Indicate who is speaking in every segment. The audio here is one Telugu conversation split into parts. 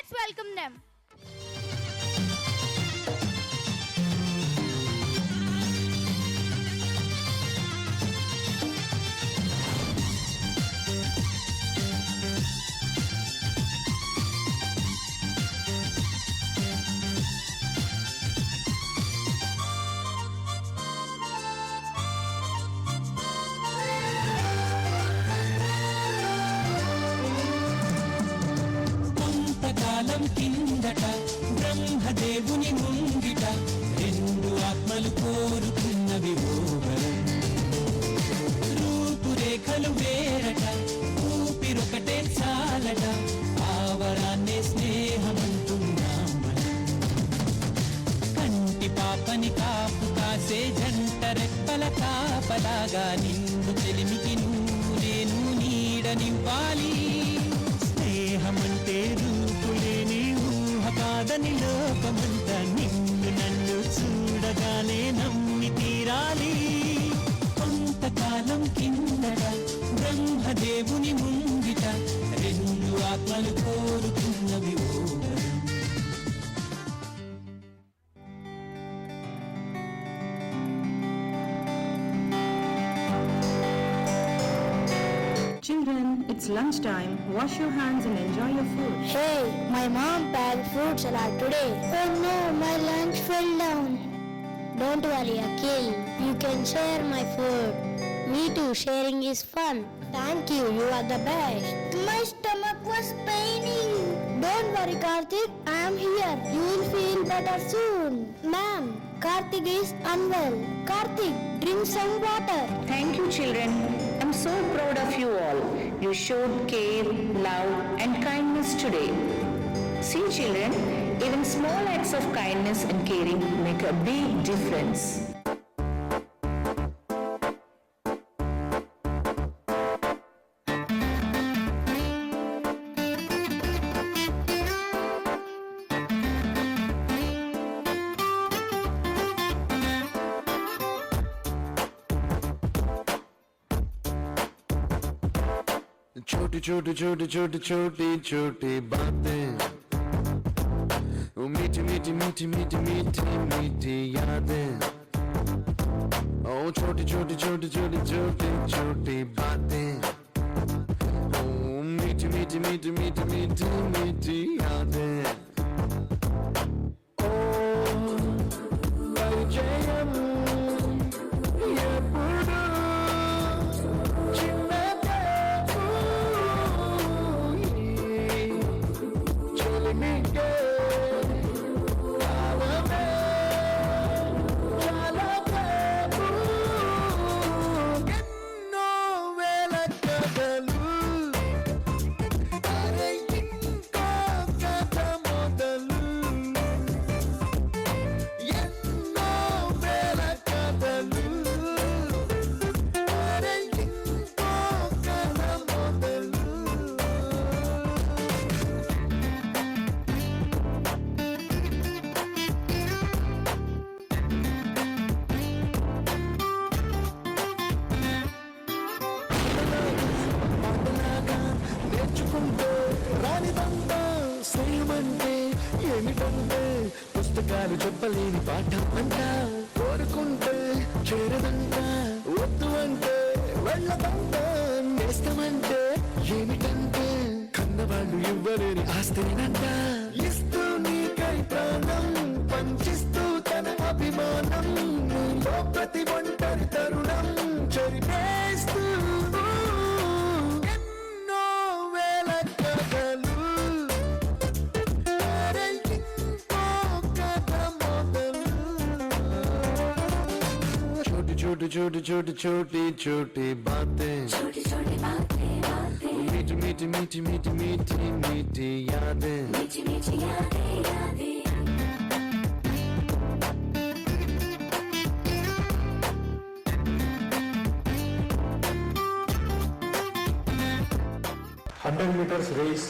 Speaker 1: Let's welcome them.
Speaker 2: కిందట బ్రహ్మదేవుని ముంగిట రెండు ఆత్మలు కోరుకున్నవి ఓవరం రూపురేఖలు వేరట ఊపిరొకటే చాలట ఆవరాన్నే స్నేహమంటున్నాం కంటి పాపని కాపు కాసే జంట రెప్పల కాపలాగా నిన్ను చెలిమికి నేను నీడనివ్వాలి స్నేహమంటే రూపులేని ఊహ కాదని లోకమంతా నిన్ను నన్ను చూడగానే నమ్మి తీరాలి కొంతకాలం కిందట బ్రహ్మదేవుని ముంగిట రెండు ఆత్మలు కోరుకున్నవి ఓవరం
Speaker 3: Children, it's lunchtime. Wash your hands and enjoy your food.
Speaker 4: Hey, my mom packed fruit salad today. Oh no, my lunch fell down. Don't worry, Akhil. You can share my food. Me too, sharing is fun. Thank you, you are the best. My stomach was paining. Don't worry, Karthik. I am here. You will feel better soon. Ma'am, Karthik is unwell. Karthik, drink some water.
Speaker 3: Thank you, children. I'm so proud of you all. You showed care, love, and kindness today. See, children, even small acts of kindness and caring make a big difference.
Speaker 5: छोटी छोटी छोटी छोटी छोटी छोटी बातें वो मीठी मीठी मीठी मीठी मीठी मीठी यादें ओ छोटी छोटी छोटी छोटी छोटी छोटी बातें ओ मीठी मीठी मीठी मीठी मीठी मीठी यादें ओ परिचयम ఎప్పుడు చిన్నదే చెలిమికే కాలమే చాలా సేపు ఎన్నో వేల కథలు అరే ఇంకో కథ మొదలు ఎన్నో వేల కథలు అరే ఇంకో కథ మొదలు పాటలాగా నేర్చుకుంటే రానిదంతా స్నేహమంటే ఏమిటంటే పుస్తకాలు చెప్పలేని పాఠం అంట కోరుకుంటే చేరదంట వద్దు అంటే వెళ్ళదంట నేస్తమంటే ఏమిటంటే కన్నవాళ్ళు ఇవ్వలేని ఆస్తినంట ఇస్తూ నీకై ప్రాణం పంచిస్తూ తన అభిమానం నీలో ప్రతి ఒంటరి తరుణం చెరిపేస్తూ ఎన్నో వేల కథలు అరే ఇంకో కథ మొదలు छोटी छोटी छोटी छोटी छोटी छोटी बातें
Speaker 6: छोटी छोटी बातें बातें
Speaker 5: मीठी मीठी मीठी मीठी मीठी मीठी यादें
Speaker 6: मीठी मीठी यादें यादें
Speaker 7: 100 meters race.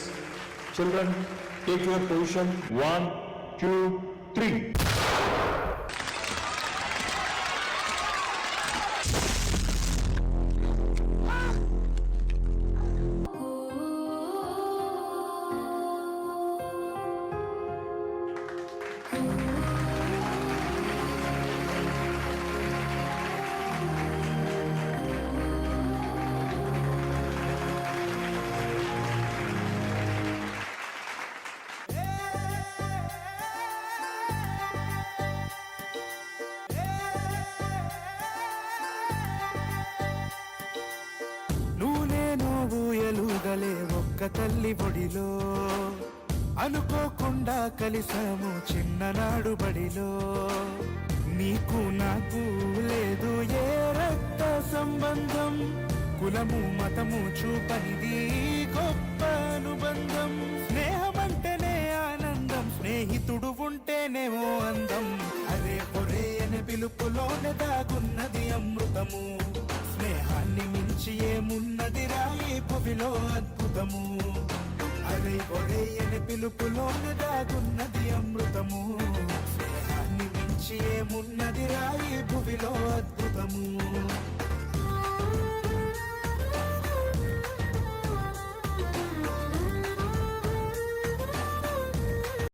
Speaker 7: Children, take your position. 1, 2, 3.
Speaker 1: ఎదుగలే ఒక్క తల్లి ఒడిలో అనుకోకుండా కలిసాము చిన్ననాడు బడిలో నీకు నాకు లేదు ఏ రక్త సంబంధం కులము మతము చూపనిది గొప్ప అనుబంధం స్నేహమంటేనే ఆనందం స్నేహితుడు ఉంటేనేమో అందం అరే పొరే అనే పిలుపులోనే దాగున్నది అమృతము స్నేహాన్ని మించి ఏమున్నది రాయి పువిలో అద్భుతము అరే పొరే అనే పిలుపులోనే దాగున్నది అమృతము స్నేహాన్ని మించి ఏమున్నది రాయి పువిలో అద్భుతము